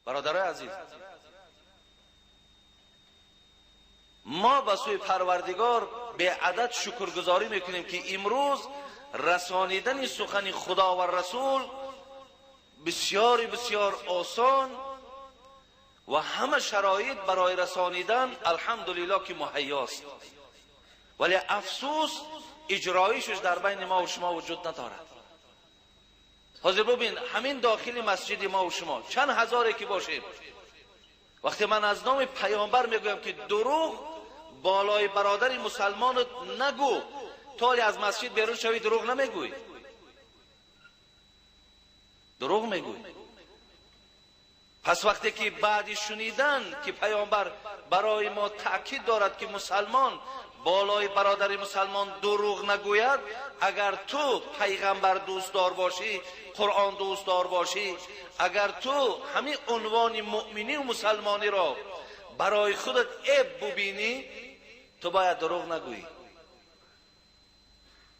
برادرای عزیز، ما به سوی پروردگار به عدد شکرگزاری میکنیم که امروز رسانیدن سخن خدا و رسول بسیار بسیار آسان و همه شرایط برای رسانیدن الحمدلله که مهیاست، ولی افسوس اجرایشش در بین ما و شما وجود ندارد. حاضر ببین همین داخل مسجد ما و شما چند هزاره که باشید، وقتی من از نام پیامبر میگویم که دروغ بالای برادر مسلمان نگو، تالی از مسجد بیرون شوی دروغ نمیگوی، دروغ میگوی. پس وقتی که بعد شنیدن که پیامبر برای ما تأکید دارد که مسلمان بالای برادر مسلمان دروغ نگوید، اگر تو پیغمبر دوست دار باشی، قرآن دوست دار باشی، اگر تو همین عنوان مؤمنی و مسلمانی را برای خودت عیب ببینی، تو باید دروغ نگویی،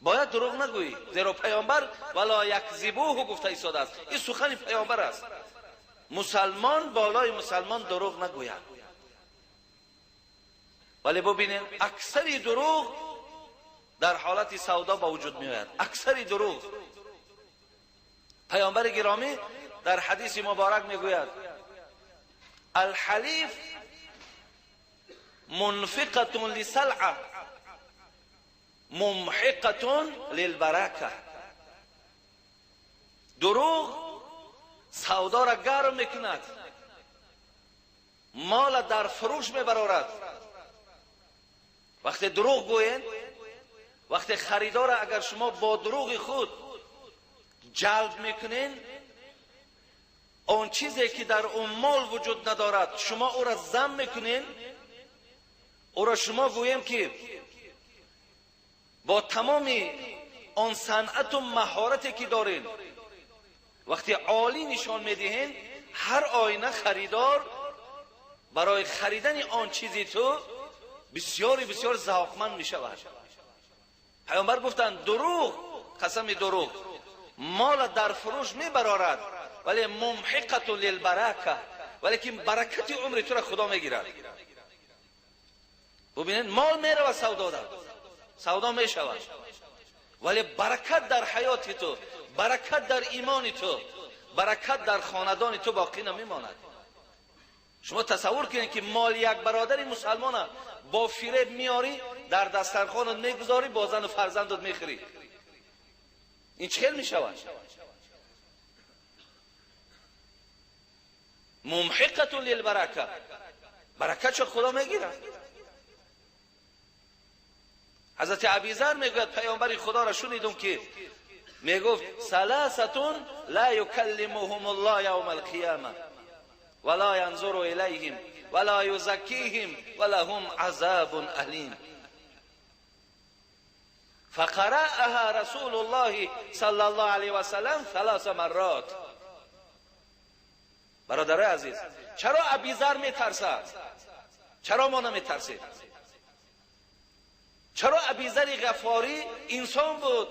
باید دروغ نگویی، زیرا پیامبر ولا یکذبوه گفته ایستاده است. این سخن پیامبر است. مسلمان بالای مسلمان دروغ نگوید. ولی ببینید اکثری دروغ در حالت سودا با وجود می آید. اکثری دروغ. پیامبر گرامی در حدیث مبارک می گوید الحلیف منفقة لسلعه ممحقة للبرکه. دروغ سودا را گرم میکند، مال در فروش میبرارد. وقتی دروغ گوین، وقتی خریدار اگر شما با دروغ خود جلب میکنین، اون چیزی که در اون مال وجود ندارد شما او را ضم میکنین، او را شما گوییم که با تمام آن صنعت و مهارتی که دارین وقتی عالی نشان میدهین، هر آینه خریدار برای خریدن آن چیزی تو بسیار بسیار ذوقمند میشود. پیامبر گفتند دروغ، قسم دروغ مال در فروش میبرارد، ولی ممحقة للبرکه، ولی که برکت عمر تو را خدا میگیرد. ببینید مال میره و سودا میشود، ولی برکت در حیات تو، برکت در ایمان تو، برکت در خاندان تو باقی نمیماند. شما تصور کنید که مال یک برادر مسلمان با فریب میاری در دسترخوان میگذاری، با زن و فرزندت میخری، این چه میشود؟ ممحقة للبرکه، برکت خدا میگیره. حضرت ابیذر میگوید پیامبر خدا را شنیدم که میگفت ثلاثه لا یکلمهم الله یوم القیامه ولا ینظر الیهم ولا یزکیهم ولهم عذاب الیم. فقرأها رسول الله صلی الله علیه و سلم 3 مرات. برادر عزیز، چرا ابیذر میترسد؟ چرا ما نمیترسیم؟ چرا ابیذر غفاری انسان بود؟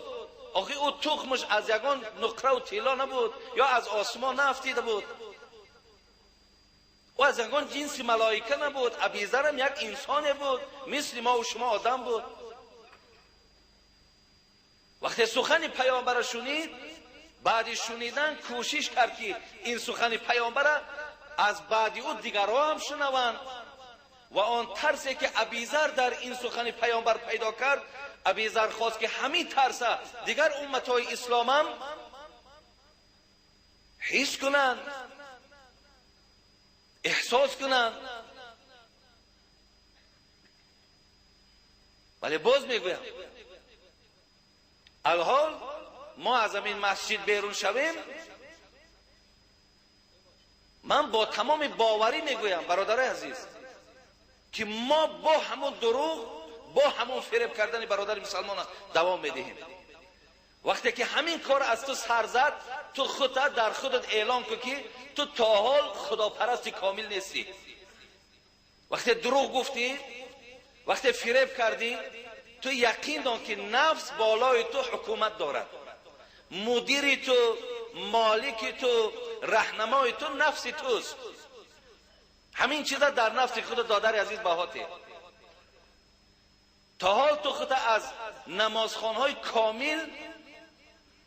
آخه او تخمش از یگان نقره و طلا نبود یا از آسمان نافتیده بود، او از یگان جنس ملائکه نبود. ابیذر هم یک انسان بود، مثل ما و شما آدم بود. وقتی سخن پیامبر شنید، بعد شنیدن کوشش کرد که این سخن پیامبر از بعد او دیگرها هم شنوند. و آن ترسی که ابیذر در این سخن پیامبر پیدا کرد، ابیذر خواست که همین ترس دیگر امتهای اسلام هم حس کنند، احساس کنند. ولی باز میگویم الحال ما از این مسجد بیرون شویم، من با تمام باوری میگویم برادر عزیز که ما با همون دروغ، با همون فریب کردن برادر مسلمان دوام میدهیم. وقتی که همین کار از تو سر زد، تو خودت در خودت اعلان کن که تو تا حال خداپرست کامل نیستی. وقتی دروغ گفتی، وقتی فریب کردی، تو یقین دان که نفس بالای تو حکومت دارد. مدیر تو، مالک تو، راهنمای تو نفس توست. همین چیزا در نفس خود دادر عزیز بهاته. تا حال تو خودت از نمازخوانهای کامل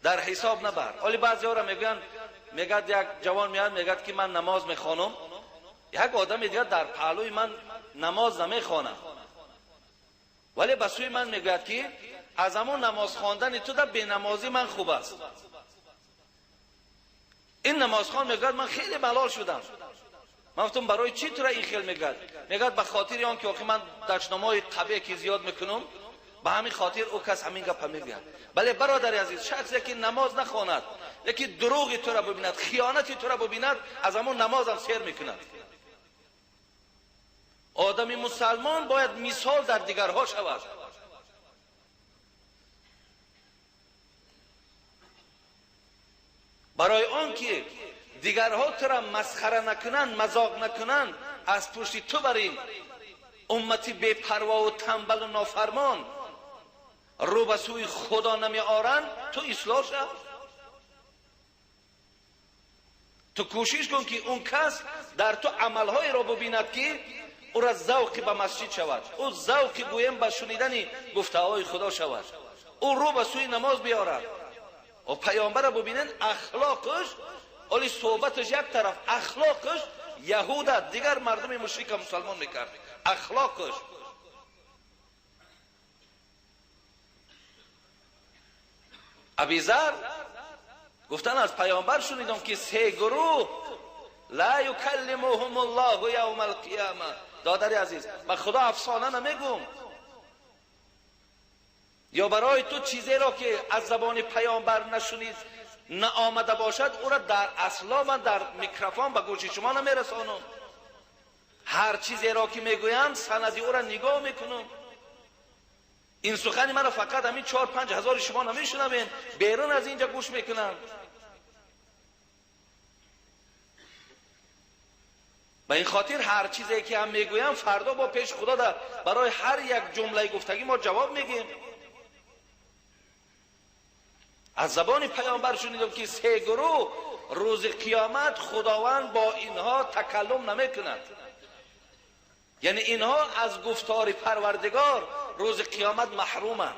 در حساب نبر. ولی بعضی‌ها را میگن یک جوان میاد میگه که من نماز میخوانم، یک آدم دیگه در پهلوی من نماز نمیخوانم، ولی به سوی من میگه که از همون نماز خواندن تو در بینمازی من خوب است. این نمازخوان میگه من خیلی ملال شدم. من گفتم برای چی تو را این خیل میگه؟ میگه به خاطر آن که من دشنامای طبیعی که زیاد میکنم، به همین خاطر او کس همین گپ میگه. بله برادر عزیز، شخصی که نماز نخواند لیکن دروغ تو را ببیند، خیانت تو را ببیند، از همون نماز هم سیر میکند. آدم مسلمان باید مثال در دیگرها شود. برای آن که دیگرها تو را مسخره نکنند، مذاق نکنند، از پشت تو برین امتی بے پروا و تنبل و نافرمان رو به سوی خدا نمی آرند، تو اصلاح شو. تو کوشش کن که اون کس در تو عملهای را ببیند که او را ذوق به مسجد شود، او ذوق گویم به شنیدن گفته‌های خدا شود، او رو به سوی نماز بیارد و پیامبر را ببینن اخلاقش، ولی صحبتش یک طرف، اخلاقش یهود دیگر مردم مشرک مسلمان میکرد. اخلاقش ابیذر گفتن از پیامبر شنیدم که سه گروه لا یکلمهم الله یوم القیامه. دادر عزیز، من خدا افسانه نمیگم، یا برای تو چیزی را که از زبان پیامبر نشنید نآمده باشد او را در اصلا من در میکروفون به گوش شما نمیرسانم. هر چیزی را که میگویم سندی او را نگاه میکنم. این سخن من را فقط همین 4-5 هزار شما نمیشنوین، بیرون از اینجا گوش میکنن. به این خاطر هر چیزی که هم میگویم فردا با پیش خدا برای هر یک جمله گفتگی ما جواب میگیم. از زبان پیامبر شنیدم که سه گروه روز قیامت خداوند با اینها تکلم نمیکند، یعنی اینها از گفتار پروردگار روز قیامت محرومند.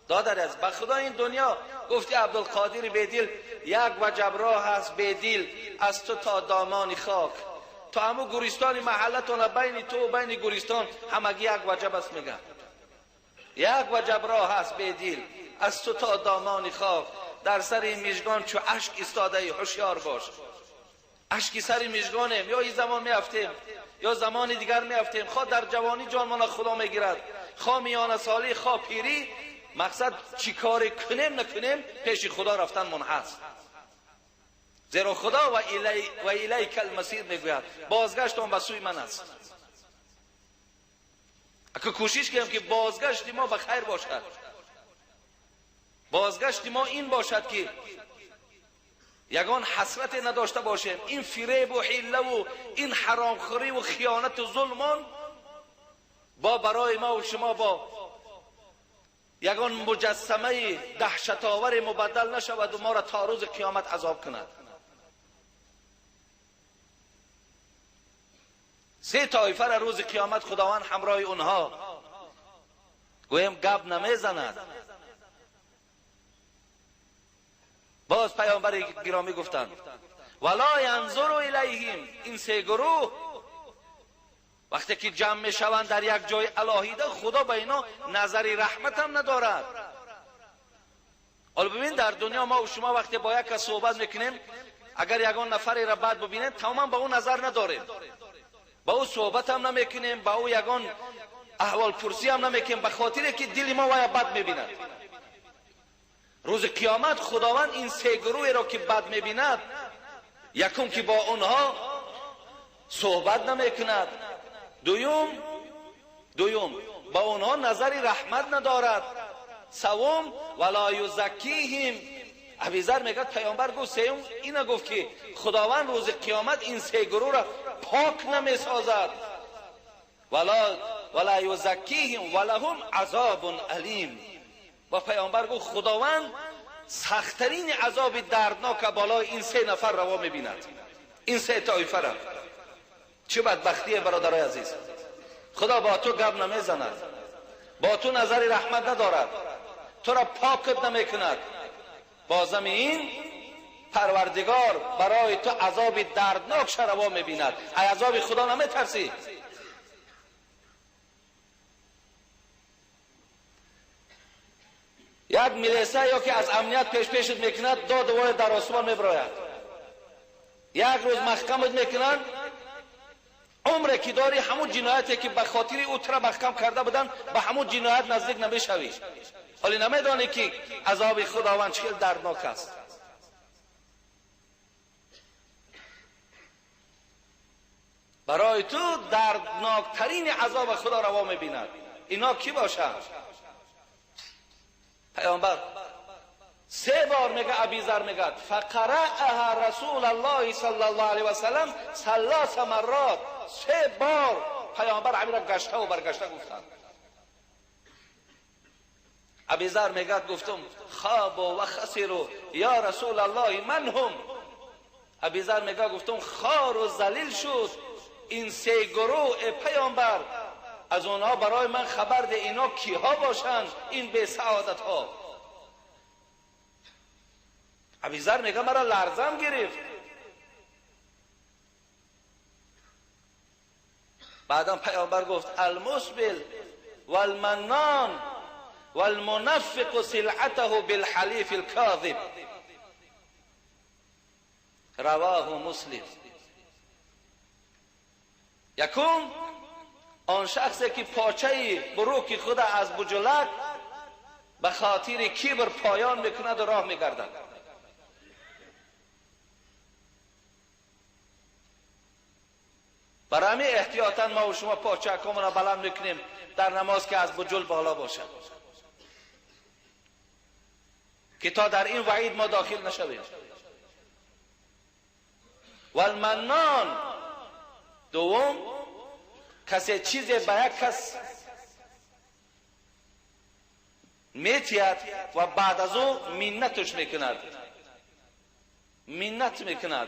دادر از به خدا این دنیا گفتی عبدالقادر بیدیل یک وجب راه هست بیدیل از تو تا دامان خاک، تو همو گوریستان محلتون بین تو و بین گوریستان همگی یک وجب است. میگن یک وجب راه هست بیدیل از تو تا دامان خاک، در سر این مژگان چو اشک ایستاده ای هوشیار باش. اشکی سر مژگانیم، یا این زمان میافتیم یا زمان دیگر میافتیم، خواه در جوانی جان من خدا میگیرد، خواه میان سالی خواه پیری، مقصد چی کار کنیم نکنیم پیش خدا رفتن منحصر. زیرا خدا و الیک المصیر میگوید بازگشت آن به سوی من است. اگه کوشش کنیم که بازگشت ما به خیر باشد، بازگشت ما این باشد که یگان حسرت نداشته باشیم، این فریب و حیله و این حرامخوری و خیانت و ظلمان با برای ما و شما با یگان مجسمه دهشت‌آور مبدل نشود و ما را تا روز قیامت عذاب کند. سه طایفه را روز قیامت خداوند همراه اونها گویم گپ نمیزند. باز پیامبر گرامی گفتند ولا ینظر الیهم، این سه گروه وقتی که جمع میشوند در یک جای الهیده خدا به اینا نظری رحمت هم ندارد. حالا ببین در دنیا ما و شما وقتی با یک کس صحبت میکنیم اگر یگان نفری را بد ببینیم تماما به اون نظر نداریم، با او صحبت هم نمیکنیم، با او یگان احوال پرسی هم نمیکنیم، به خاطر که دل ما وای بد میبیند. روز قیامت خداوند این سه گروهی را که بد میبیند، یکم که با اونها صحبت نمیکند، دویم با اونها نظری رحمت ندارد، سوم ولا یزکیهم. ابیذر میگه پیامبر گفت سوم اینا گفت که خداوند روز قیامت این سه گروه را پاک نمیسازد، ولا یزکیهم ولهم عذاب علیم. و پیامبر گفت خداوند سختترین عذاب دردناک بالای این سه نفر روا میبیند، این سه طایفه را. چه بدبختیه برادرای عزیز. خدا با تو گپ نمیزند، با تو نظر رحمت ندارد، تو را پاکت نمیکند. با زمین پروردگار برای تو عذاب دردناک شروا میبیند. ای عذاب خدا نمیترسی؟ یک میلیسه یا که از امنیت پیشت میکند، دو دوای در آسمان میبراید. یک روز محکمت میکنند، عمره که داری همون جنایتی که به خاطر او ترا محکم کرده بودن به همون جنایت نزدیک نمیشوی. ولی نمیدانی که عذاب خداوند چقدر دردناک است. برای تو دردناکترین عذاب خدا روا میبیند. اینا کی باشد؟ پیامبر 3 بار میگه، ابیذر میگه فقرأها رسول الله صلی الله علیه و سلم 3 مرات. 3 بار پیامبر همین را گشته و برگشته گفتند. ابیذر میگه گفتم خواب و خسروا یا رسول الله من هم. ابیذر میگه گفتم خار و ذلیل شد این 3 گروه پیامبر، از اونها برای من خبر ده، اینا کیها باشند این بی سعادت ها؟ ابیذر میگه مرا لرزم گرفت. بعدم پیامبر گفت المسبل والمنان والمنفق سلعته بالحلیف الكاذب. رواه مسلم. یکم آن شخصی که پاچه بروک خود از بجلک به خاطر کبر پایان میکند و راه میگردد. برای همین احتیاطاً ما و شما پاچه کمون را بلند میکنیم در نماز که از بجل بالا باشد، که تا در این وعید ما داخل نشویم. والمنان، دوم کسی چیزی به یک کس میتید و بعد از او منتش میکند، منت میکند،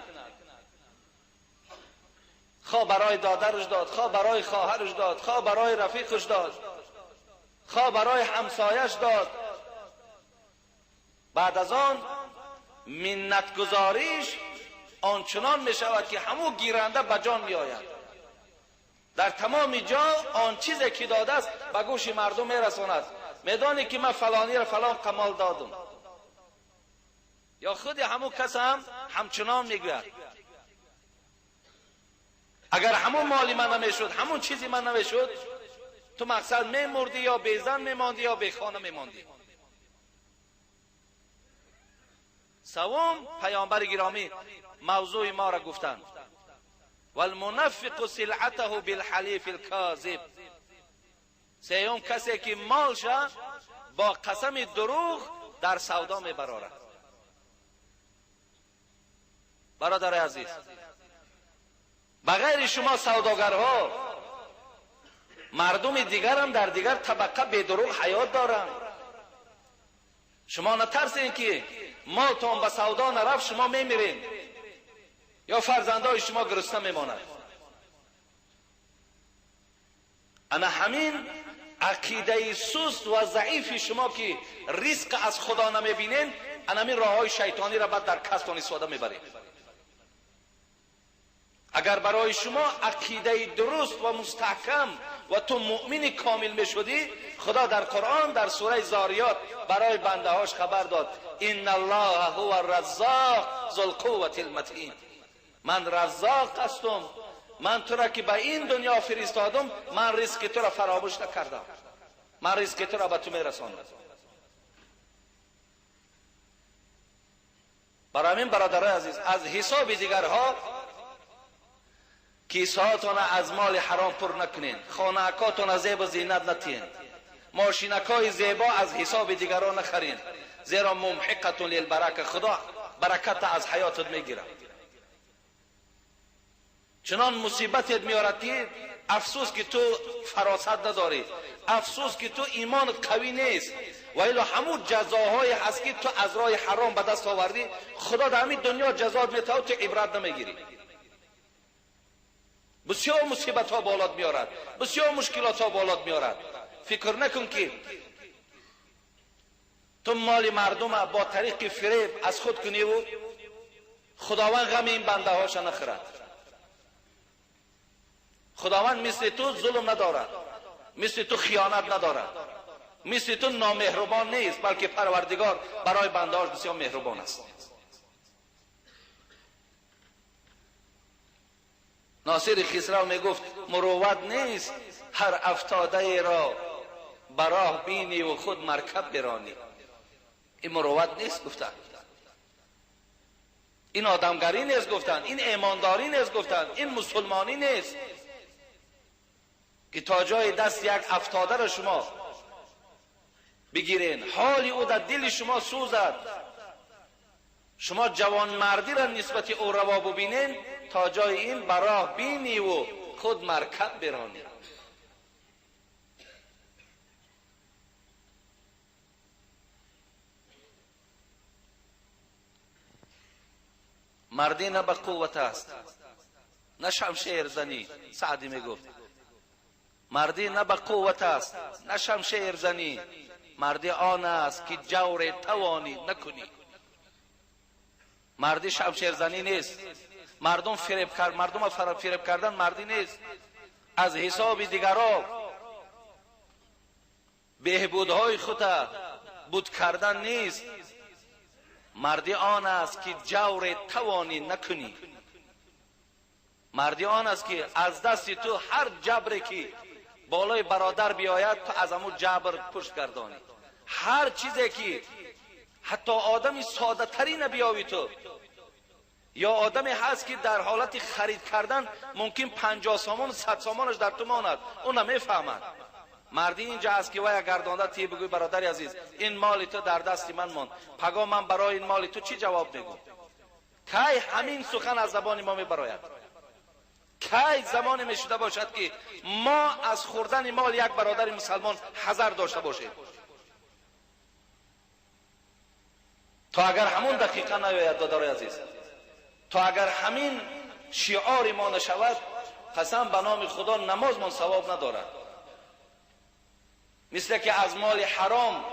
خواه برای دادرش داد، خواه برای خواهرش داد، خواه برای رفیقش داد، خواه برای همسایش داد. بعد از آن منت گزاریش آنچنان می شود که همون گیرنده به جان می آید. در تمام جا آن چیزی که داده است به گوش مردم می رساند. میدانی که من فلانی را فلان قمال دادم، یا خود همون کس هم همچنان می گوید اگر همون مالی من نمیشد، همون چیزی من نمیشد، تو مقصد میمردی یا بی زن میماندی یا بی خانه میماندی. سوم پیامبر گرامی موضوع ما را گفتند والمنفق سلعته بالحلیف الکاذب. سوم کسی که مالش با قسم دروغ در سودا میبرارد. برادر عزیز، بغیر شما سوداگرها مردم دیگر هم در دیگر طبقه به دروغ حیات دارند. شما نترسین که مالتون به سودا نرفت شما میمیرین یا فرزندای شما گرسنه میماند. انا همین عقیده سست و ضعیف شما که رزق از خدا نمیبینین، انا همین راه های شیطانی را بعد در کسبتان استفاده میبرین. اگر برای شما عقیده درست و مستحکم و تو مؤمن کامل میشدی، خدا در قرآن در سوره زاریات برای بنده هاش خبر داد ان الله هو الرزاق ذو القوة المتین. من رزاق هستم، من تو را که به این دنیا فرستادم، من رزق تو را فراموش نکردم، من رزق تو را به تو میرسانم. برای همین برادرای عزیز، از حساب دیگرها کیسهاتون از مال حرام پر نکنین، خانه‌هاتون از زیب و زینت نتین، ماشینکای زیبا از حساب دیگران نخرین، زیرا ممحقتون للبرکه، خدا برکت از حیاتت میگیره. چنان مصیبتت میارد، افسوس که تو فراست نداری، افسوس که تو ایمان قوی نیست، و الا همون جزاهای هست که تو از راه حرام به دست آوردی، خدا در همین دنیا جزات میده و تو عبرت نمیگیری. بسیار مصیبت ها بالات میارد، بسیار مشکلات ها بالات میارد. فکر نکن که تو مال مردم با طریق فریب از خود کنی و خداوند غم این بنده هاش نخورد. خداوند مثل تو ظلم ندارد، مثل تو خیانت ندارد، مثل تو نامهربان نیست، بلکه پروردگار برای بنده هاش بسیار مهربان است. ناصر خسرو می گفت مروت نیست هر افتاده را براه بینی و خود مرکب برانی. این مروت نیست گفتن، این آدمگری نیست گفتن، این ایمانداری نیست گفتن، این مسلمانی نیست که تا جای دست یک افتاده را شما بگیرین، حالی او در دل شما سوزد، شما جوان مردی را نسبت او روا ببینین، تا جای این براه بینی و خود مرکب برانی. مردی نه به قوت است نه شمشیر زنی. سعدی می گفت مردی نه به قوت است نه شمشیر زنی، مردی آن است که جور توانی نکنی. مردی شمشیر زنی نیست، مردم فریب کردن مردی نیست، از حساب دیگران بهبودهای خود بود کردن نیست. مردی آن است که جور توانی نکنی. مردی آن است که از دست تو هر جبری که بالای برادر بیاید تو از امو جبر پشت گردانی. هر چیزی که حتی آدمی ساده تری نبیاوی تو، یا آدمی هست که در حالت خرید کردن ممکن 50 سامان 100 سامانش در تو ماند، اون نمیفهمد. مردی اینجا است که وای گردانده تی بگوی برادر عزیز این مال تو در دست من ماند، پگاه من برای این مال تو چی جواب میگم؟ کی همین سخن از زبان ما میبراید؟ کی زمانی میشده باشد که ما از خوردن مال یک برادر مسلمان حذر داشته باشیم؟ تا اگر همون دقیقه نیاید برادر عزیز، تا اگر همین شعار ما نشود، قسم به نام خدا نماز من ثواب ندارد. مثل که از مال حرام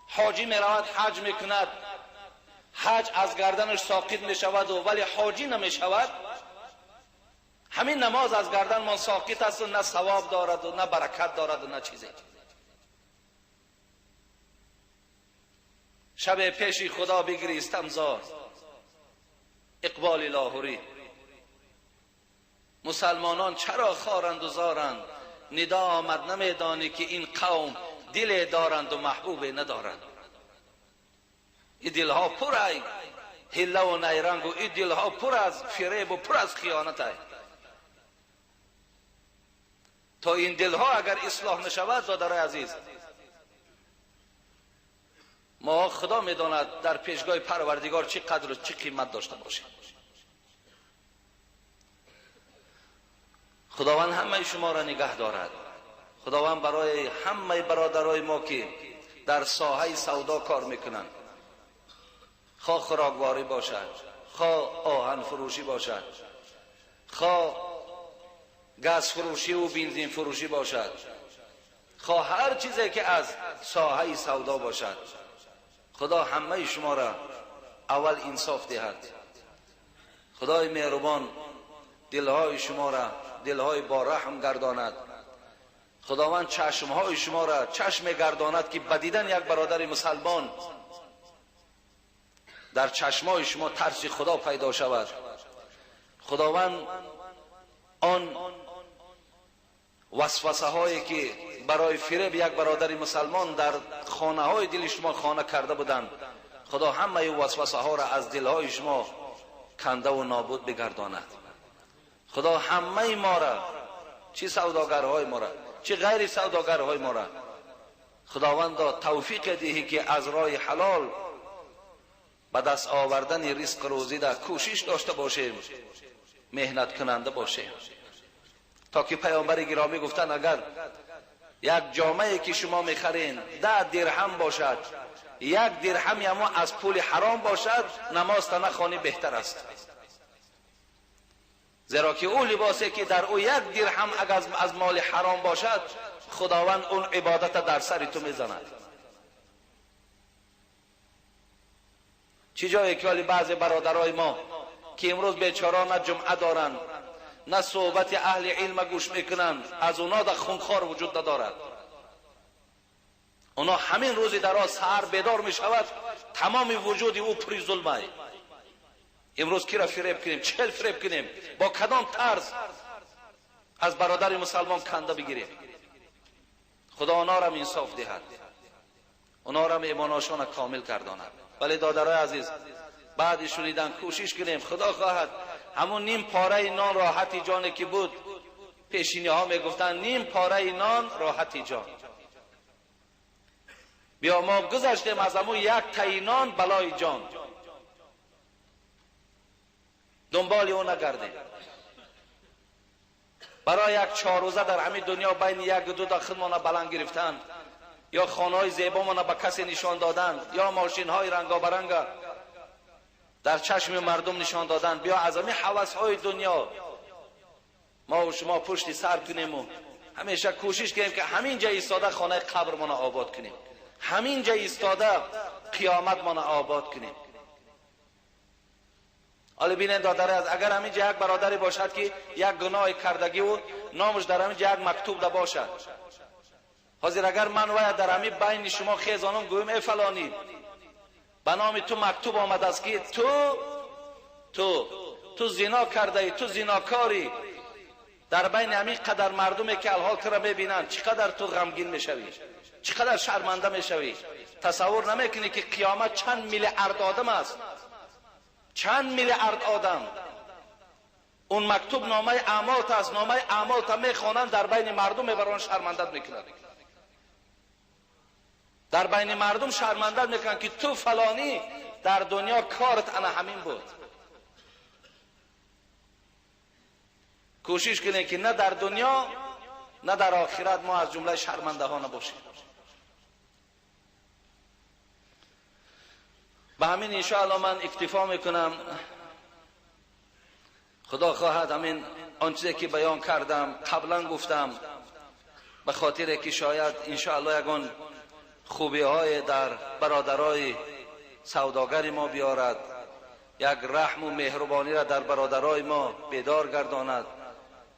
حاجی می رود حج می کند، حج از گردنش ساقط می شود و ولی حاجی نمی شود، همین نماز از گردن من ساقط است و نه ثواب دارد و نه برکت دارد و نه چیزی. شب پیش خدا بگریستم زار اقبال لاهوری، مسلمانان چرا خارند و زارند، ندا آمد نمیدانی که این قوم دل دارند و محبوب ندارند. این دلها پر ای حله و نیرنگ و این دلها پر از فریب و پر از خیانت ای. تا این دلها اگر اصلاح نشود برادر عزیز، ما خدا میداند در پیشگاه پروردگار چه قدر و چه قیمت داشته باشیم. خداوند همه شما را نگه دارد. خداوند برای همه برادرای ما که در ساحه سودا کار میکنند، خواه خوراکواری باشد، خواه آهن فروشی باشد، خواه گاز فروشی و بنزین فروشی باشد، خواه هر چیزی که از ساحه سودا باشد، خدا همه شما را اول انصاف دهد. خدای مهربان دلهای شما را دلهای با رحم گرداند. خداوند چشمهای شما را چشم گرداند که بدیدن یک برادر مسلمان در چشمهای شما ترس خدا پیدا شود. خداوند آن وسوسه هایی که برای فریب یک برادر مسلمان در خانه های دل شما خانه کرده بودند، خدا همه وسوسه ها را از دل های شما کنده و نابود بگرداند. خدا همه ما را، چه سوداگرهای ما را چه غیر سوداگرهای ما را، خداوند توفیق دهی که از راه حلال به دست آوردن رزق روزی در کوشش داشته باشیم، مهنت کننده باشیم. تا که پیامبر گرامی گفتن اگر یک جامعه که شما میخرین 10 درهم باشد، 1 درهم اما از پول حرام باشد، نماز تا نخوانی بهتر است. زیرا که او لباسی که در او 1 درهم اگر از مال حرام باشد، خداوند اون عبادت در سر تو میزند. چی جایی که بعضی برادرای ما که امروز بیچاره نه جمعه دارن، نه صحبت اهل علم گوش میکنن، از اونا در خونخوار وجود ندارد. اونا همین روزی در سحر بیدار میشود، تمام وجود او پری ظلمه. امروز کی را فریب کنیم؟ چهل فریب کنیم؟ با کدام طرز از برادر مسلمان کنده بگیریم؟ خدا اونا را انصاف دهد، اونا را ایمانشان کامل گرداند. ولی دادرای عزیز، بعد شنیدن کوشش کنیم. خدا خواهد همون نیم پاره نان راحتی جانی که بود، پیشینی ها میگفتن نیم پاره نان راحتی جان. بیا ما گذشتیم از همون 1 تایی نان بلای جان، دنبال اون نگردیم. برای 1 4 روزه در همین دنیا بین 1 2 داخل ما بلند گرفتن، یا خانه های زیبا ما به کسی نشان دادن، یا ماشین های رنگابرنگ در چشم مردم نشان دادن. بیا از همین حوث های دنیا ما و شما پشت سر کنیم و همیشه کوشش کنیم که همین جای ایستاده خانه قبر ما آباد کنیم، همین جای ایستاده قیامت ما آباد کنیم. حالا بینید دادر از اگر همین جای یک برادری باشد که 1 گناه کردگی و نامش در همین جای مکتوب ده باشد، حاضر اگر من و در همین بین شما خیزانم گویم ای فلانی به نام تو مکتوب آمده است که تو زنا کرده ای، تو زناکاری، در بین همین قدر مردمی که الحال تو را میبینن چقدر تو غمگین میشوی، چقدر شرمنده میشوی. تصور نمیکنی که قیامت چند میلیارد آدم است، چند میلیارد آدم. اون مکتوب نامه اعمالت است، نامه اعمالت میخوانند، در بین مردم میبرن شرمندت میکنند، در بین مردم شرمندت میکنند که تو فلانی در دنیا کارت انا همین بود. کوشش کنید که نه در دنیا نه در آخرت ما از جمله شرمنده ها نباشیم. به همین انشاءالله من اکتفا میکنم. خدا خواهد همین آنچه که بیان کردم قبلا گفتم، به خاطر که شاید انشاءالله یگان خوبی های در برادرای سوداگر ما بیارد، یک رحم و مهربانی را در برادرای ما بیدار گرداند.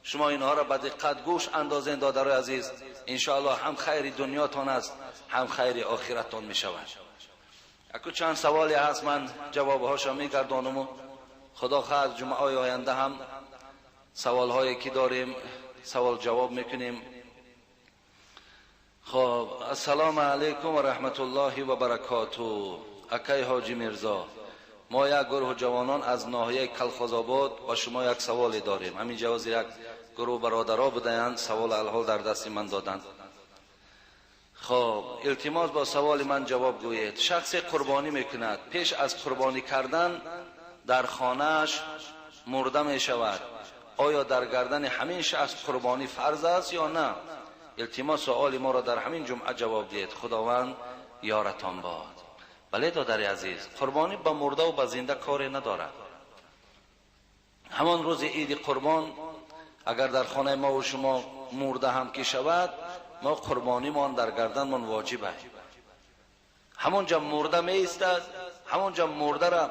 شما اینها را به دقت گوش اندازین دادرای عزیز، انشاءالله هم خیر دنیاتان است هم خیر آخرتان می شود. اکو چند سوالی هست من جوابهاشو میگردانم و خدا خواهد جمعه های آینده هم سوال هایی که داریم سوال جواب میکنیم. خب السلام علیکم و رحمت الله و برکاته. اکای حاجی میرزا، ما یک گروه جوانان از ناحیه کلخازآباد با شما یک سوالی داریم. همین جواز یک گروه برادرها بودند، سوال الحال در دست من دادند. خب التماس با سوال من جواب گویید. شخص قربانی میکند، پیش از قربانی کردن در خانهش مرده می شود، آیا در گردن همین شخص قربانی فرض است یا نه؟ التماس سوال ما را در همین جمعه جواب دهید. خداوند یارتان باد. بله دادر عزیز، قربانی با مرده و با زنده کاری ندارد. همان روز عید قربان اگر در خانه ما و شما مرده هم که شود، ما قربانی مان در گردن من واجب است. همون جا مرده می ایستد، همون جا مرده را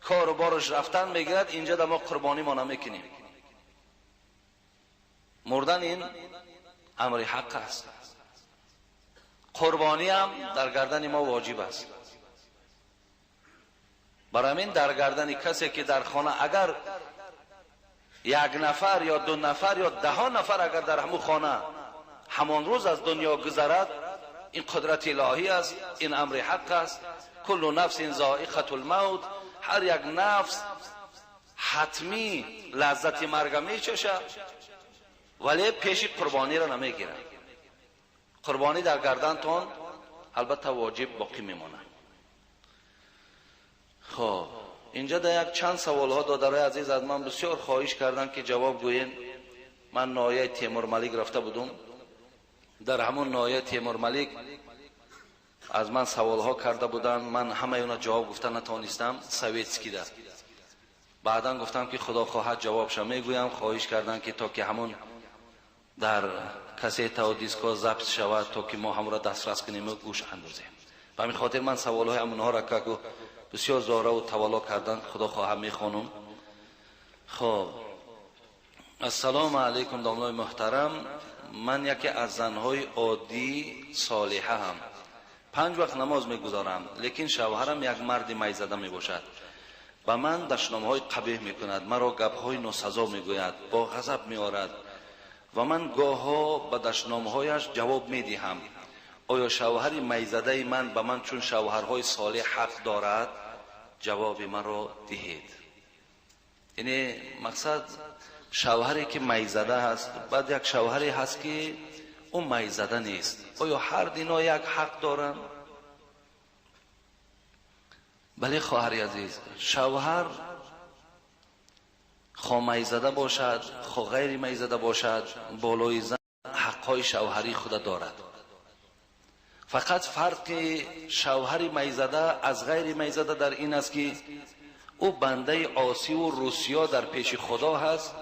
کار و بارش رفتن میگیرد، اینجا در ما قربانی ما نمیکنیم. مردن این امر حق است، قربانی هم در گردن ما واجب است. برای همین در گردن کسی که در خانه اگر 1 نفر یا 2 نفر یا 10 نفر اگر در همون خانه همان روز از دنیا گذرد، این قدرت الهی است، این امر حق است. کل نفس ذائقه الموت، هر یک نفس حتمی لذت مرگ میچشد، ولی پیش قربانی را نمیگیرد. قربانی در گردنتان البته واجب باقی میماند. خب اینجا در یک چند سوال ها دادرای عزیز از من بسیار خواهش کردن که جواب گوین. من ناحیه تیمور ملیک رفته بودم، در همون ناحیه تیمور ملیک از من سوال ها کرده بودن، من همه اونا جواب گفتن نتونستم. سویتسکی ده بعدا گفتم که خدا خواهد جوابش میگویم. خواهش کردن که تا که همون در کسیت و دیسکو ضبط شود تا که ما هم را دسترس کنیم و گوش اندازیم. به همین خاطر من سوالهای همونها را که بسیار زاره و توالا کردن خدا خواهم میخوانم. خب السلام علیکم دامنای محترم. من یکی از زنهای عادی صالحه هم 5 وقت نماز میگذارم، لیکن شوهرم یک مرد میزده میباشد. با من دشنامهای قبیح میکند، مرا گپهای ناسزا میگوید، با غضب میآورد و من گاهها به دشنامهایش جواب میدهم. آیا شوهر میزده من به من چون شوهرهای صالح حق دارد؟ جواب مرا دهید. یعنی مقصد شوهری که میزده هست، بعد یک شوهری هست که اون میزده نیست. آیا هر دینا یک حق دارن؟ بله خواهر عزیز، شوهر خواه میزده باشد خواه غیر میزده باشد، بالای زن حقهای شوهری خود دارد. فقط فرق شوهر میزده از غیر میزده در این است که او بنده عاصی و روسیا در پیش خدا هست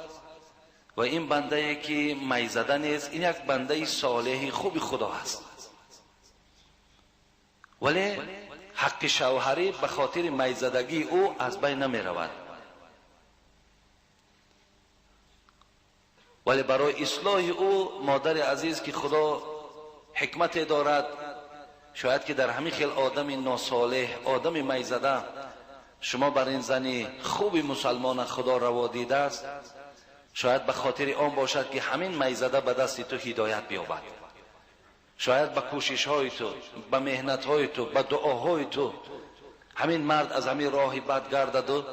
و این بنده که میزده نیست، این یک بنده صالح خوب خدا هست. ولی حق شوهری به خاطر میزدگی او از بین نمی رود. ولی برای اصلاح او مادر عزیز که خدا حکمت دارد، شاید که در همین خیل آدم ناصالح، آدم میزده، شما بر این زنی خوب مسلمان خدا روا دیده است، شاید به خاطر آن باشد که همین میزده به دست تو هدایت بیابد. شاید به کوشش های تو، به مهنت های تو، به دعاهای تو همین مرد از همین راهی بد گردد و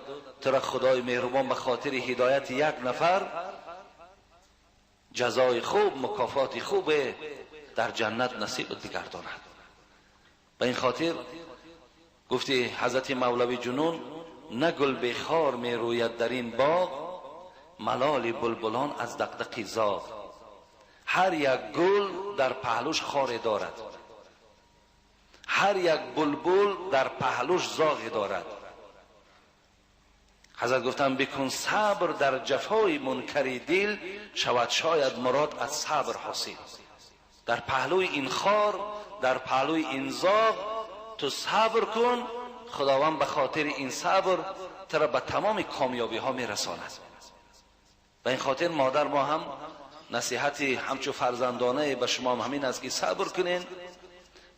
ترا خدای مهربان به خاطر هدایت یک نفر جزای خوب، مکافات خوب در جنت نصیب دیگرداند. به این خاطر گفتی حضرت مولوی جنون، نه گل به خار می روید در این باغ، ملال بلبلان از دغدغه زاغ. هر یک گل در پهلوش خار دارد، هر یک بلبل در پهلوش زاغ دارد. حضرت گفتم بکن صبر در جفای منکری دل، شود شاید مراد از صبر حاصل. در پهلوی این خار، در پهلوی این زاغ تو صبر کن، خداوند به خاطر این صبر ترا به تمام کامیابی ها میرساند. و این خاطر مادر ما هم نصیحتی همچو فرزندانه به شما هم همین است که صبر کنین،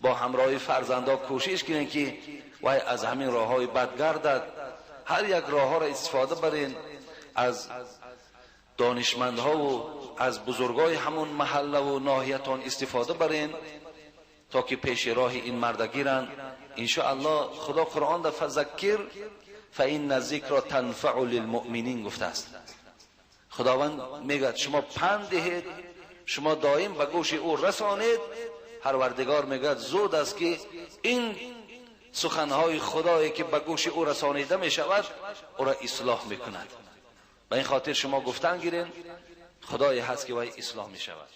با همراهی فرزندا کوشش کنین که وای از همین راه های بد گردد. هر یک راه ها را استفاده برین، از دانشمندها و از بزرگای همون محله و ناحیتان استفاده برین تا که پیش راه این مرد گیرن. انشاءالله خدا قرآن در فذکر فإن الذکر تنفع للمؤمنین گفته است. خداوند میگه شما پند دهید، شما دائم به گوش او رسانید. پروردگار میگه زود است که این سخنهای خدایی که به گوش او رسانیده می شود او را اصلاح میکند. به این خاطر شما گفتن گیرین، خدایی هست که وای اصلاح می شود.